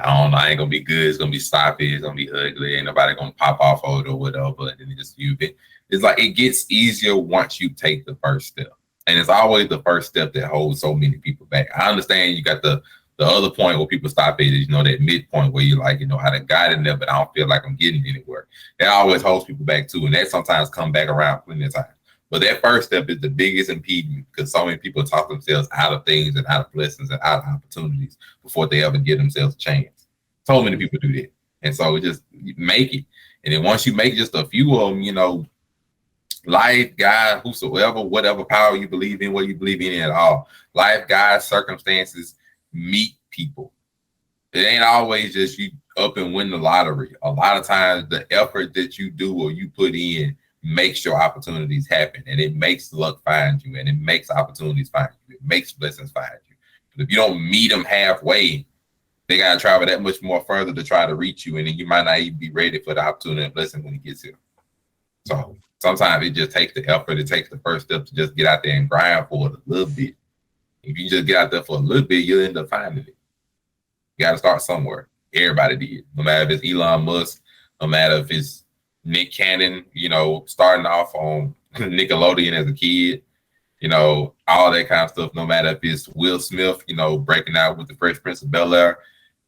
don't know. I ain't gonna be good. It's gonna be sloppy. It's gonna be ugly. Ain't nobody gonna pop off of it or whatever. But then just use it. It's like it gets easier once you take the first step. And it's always the first step that holds so many people back. I understand you got the other point where people stop it is, that midpoint where you're like, I done got in there, but I don't feel like I'm getting anywhere. That always holds people back too. And that sometimes come back around plenty of times. But that first step is the biggest impediment because so many people talk themselves out of things and out of blessings and out of opportunities before they ever give themselves a chance. So many people do that. And so just make it. And then once you make just a few of them, life, God, whosoever, whatever power you believe in, what you believe in at all. Life, God, circumstances, meet people. It ain't always just you up and win the lottery. A lot of times the effort that you do or you put in makes your opportunities happen, and it makes luck find you, and it makes opportunities find you. It makes blessings find you. But if you don't meet them halfway, they got to travel that much more further to try to reach you, and then you might not even be ready for the opportunity and blessing when it gets here. So sometimes it just takes the effort. It takes the first step to just get out there and grind for it a little bit. If you just get out there for a little bit, you'll end up finding it. You got to start somewhere. Everybody did. No matter if it's Elon Musk, no matter if it's Nick Cannon, starting off on Nickelodeon as a kid, all that kind of stuff. No matter if it's Will Smith, breaking out with the Fresh Prince of Bel-Air,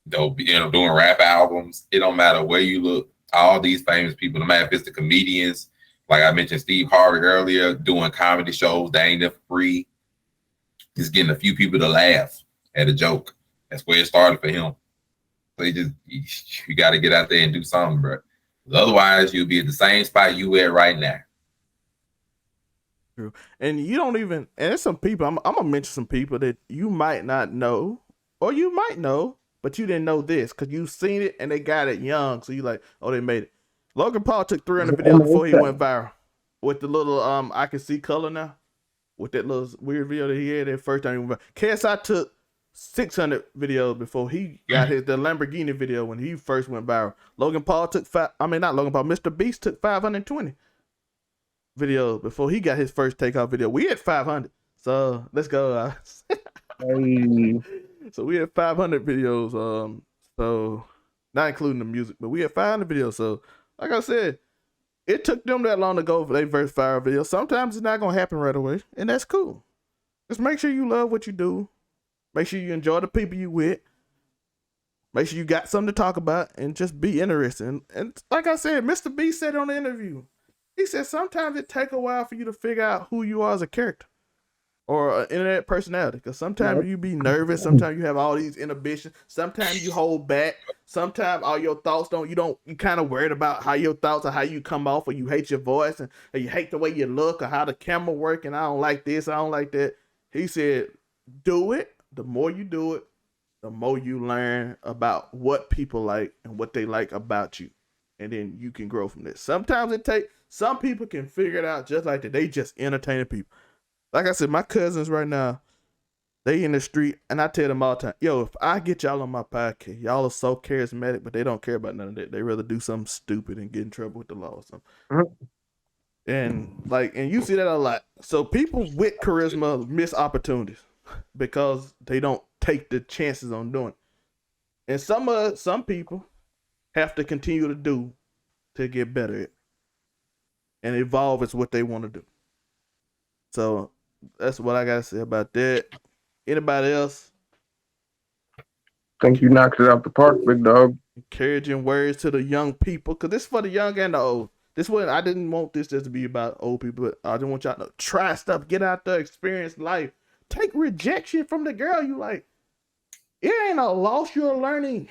doing rap albums. It don't matter where you look. All these famous people, no matter if it's the comedians, like I mentioned Steve Harvey earlier, doing comedy shows, they ain't never free. Just getting a few people to laugh at a joke. That's where it started for him. So you got to get out there and do something, bro. Otherwise, you'll be at the same spot you at right now. True. And you don't even, and there's some people, I'm going to mention some people that you might not know, or you might know, but you didn't know this because you've seen it and they got it young. So you're like, oh, they made it. Logan Paul took 300 videos before he went viral with the little, I can see color now. With that little weird video that he had that first time he went viral. KSI took 600 videos before he got the Lamborghini video when he first went viral. Logan Paul took Mr. Beast took 520 videos before he got his first takeoff video. We had 500. So let's go. Hey. So we had 500 videos. So not including the music, but we had 500 videos. So like I said, it took them that long to go for their first viral video. Sometimes it's not going to happen right away, and that's cool. Just make sure you love what you do. Make sure you enjoy the people you with. Make sure you got something to talk about and just be interested. And like I said, Mr. B said on the interview, he said sometimes it take a while for you to figure out who you are as a character or an internet personality. Because sometimes you be nervous. Sometimes you have all these inhibitions. Sometimes you hold back. Sometimes all your thoughts you kind of worried about how your thoughts or how you come off, or you hate your voice and or you hate the way you look or how the camera work. And I don't like this. I don't like that. He said, do it. The more you do it, the more you learn about what people like and what they like about you. And then you can grow from this. Sometimes some people can figure it out just like that. They just entertaining people. Like I said, my cousins right now, they in the street, and I tell them all the time, yo, if I get y'all on my podcast, y'all are so charismatic, but they don't care about none of that. They rather do something stupid and get in trouble with the law or something. Mm-hmm. And you see that a lot. So people with charisma miss opportunities because they don't take the chances on doing it. And some people have to continue to do to get better at it. And evolve is what they want to do. So that's what I got to say about that. Anybody else? Think you knocked it out the park, big dog. encouraging words to the young people, because this is for the young and the old. This one, I didn't want this just to be about old people, but I just want y'all to try stuff, get out there, experience life. Take rejection from the girl you like. It ain't a loss, you're learning.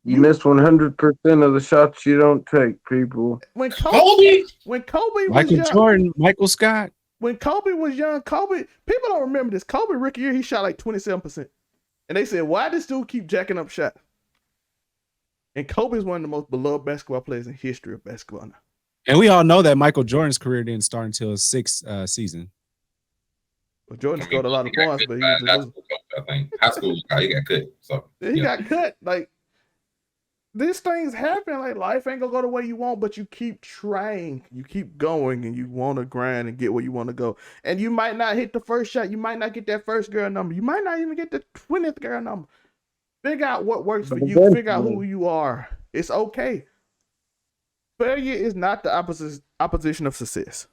You miss 100% of the shots you don't take, people. When Kobe? Kobe was Michael young, Jordan, Michael Scott. when Kobe was young, people don't remember this. Kobe rookie year, he shot like 27%. And they said, why this dude keep jacking up shots? And Kobe is one of the most beloved basketball players in history of basketball now. And we all know that Michael Jordan's career didn't start until his sixth season. Well, Jordan scored a lot of points, but he was high school, I think. High school, he got cut. So he got cut. Like, these things happen. Like, life ain't gonna go the way you want, but you keep trying, you keep going, and you want to grind and get where you want to go. And you might not hit the first shot. You might not get that first girl number. You might not even get the 20th girl number. Figure out what works for you. Figure out who you are. It's okay. Failure is not the opposition of success.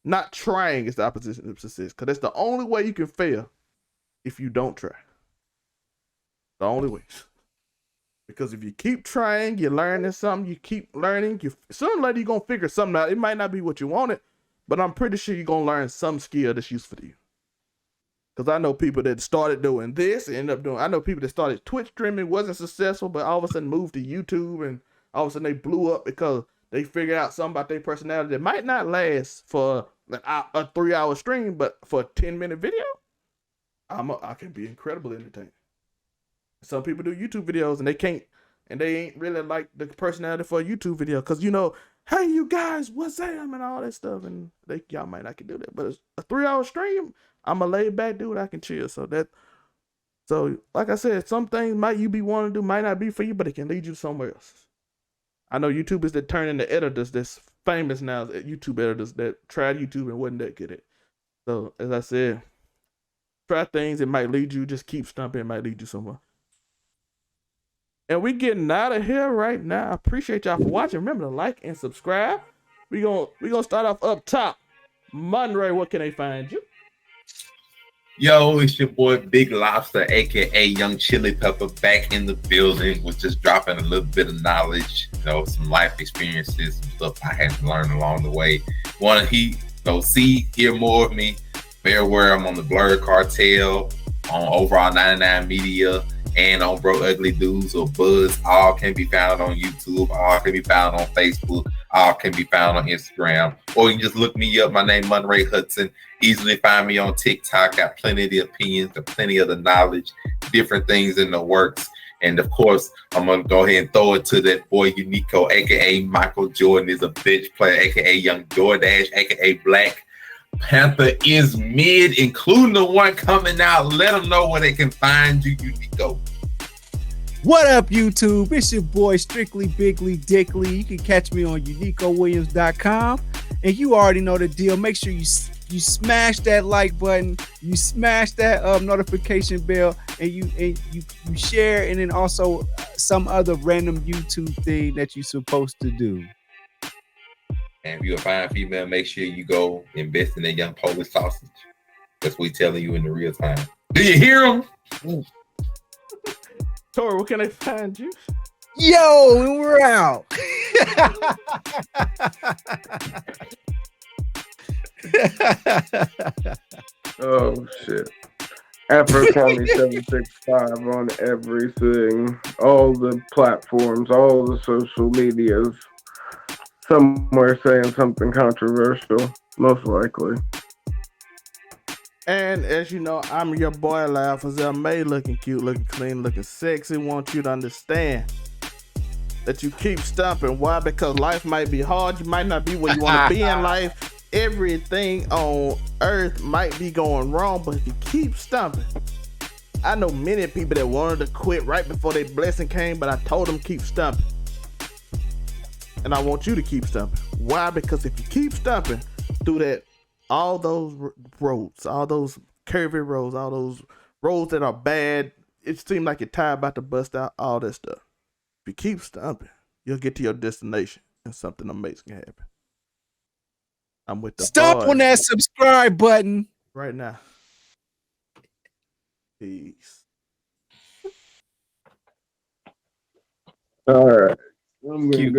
Not trying is the opposition of success, because that's the only way you can fail if you don't try. The only way. Because if you keep trying, you're learning something, you keep learning, sooner or later you're going to figure something out. It might not be what you wanted, but I'm pretty sure you're going to learn some skill that's useful to you. Because I know people that started doing this, I know people that started Twitch streaming, wasn't successful, but all of a sudden moved to YouTube, and all of a sudden they blew up because they figured out something about their personality that might not last for a 3-hour stream, but for a 10-minute video, I can be incredibly entertaining. Some people do YouTube videos and they ain't really like the personality for a YouTube video, because hey you guys, what's up, and all that stuff, and y'all might not can do that. But it's a 3-hour stream, I'm a laid back dude, I can chill. So like I said, some things you be wanting to do might not be for you, but it can lead you somewhere else. I know YouTubers that turn into editors that's famous now, YouTube editors that tried YouTube and wasn't that good at it. So as I said, try things, it might lead you, just keep stumping, it might lead you somewhere. And we getting out of here right now. I appreciate y'all for watching. Remember to like and subscribe. We gonna start off up top. Monray, what can they find you? Yo, it's your boy Big Lobster, aka Young Chili Pepper, back in the building. Was just dropping a little bit of knowledge, some life experiences, some stuff I had to learn along the way. Want to hear more of me? Bear aware I'm on the Blurred Cartel, on Overall 99 Media, and on Bro Ugly Dudes or Buzz. All can be found on YouTube. All can be found on Facebook. All can be found on Instagram. Or you can just look me up. My name is Monray Hudson. Easily find me on TikTok. Got plenty of the opinions, got plenty of the knowledge, different things in the works. And of course, I'm going to go ahead and throw it to that boy Uniqo, aka Michael Jordan is a bitch player, aka Young DoorDash, aka Black Panther is mid, including the one coming out. Let them know where they can find you, Uniqo. What up, YouTube? It's your boy Strictly Bigly Dickly. You can catch me on UnicoWilliams.com. And you already know the deal. Make sure you smash that like button, you smash that notification bell, and you share, and then also some other random YouTube thing that you're supposed to do. And if you're a fine female, make sure you go invest in that young Polish sausage. That's what we're telling you in the real time. Do you hear them? Tori, where can I find you? Yo, and we're out. Oh shit. Afro County 765 on everything, all the platforms, all the social medias. Somewhere saying something controversial, most likely. And as you know, I'm your boy Laugh May, looking cute, looking clean, looking sexy. Want you to understand that you keep stomping. Why? Because life might be hard. You might not be where you want to be in life. Everything on earth might be going wrong, but if you keep stomping, I know many people that wanted to quit right before their blessing came, but I told them keep stomping. And I want you to keep stomping. Why? Because if you keep stomping through that, all those roads, all those curvy roads, all those roads that are bad, it seems like your tire about to bust out, all that stuff. If you keep stomping, you'll get to your destination and something amazing can happen. I'm with the Stomp on that subscribe button right now. Peace. All right. I'm gonna Cute. go.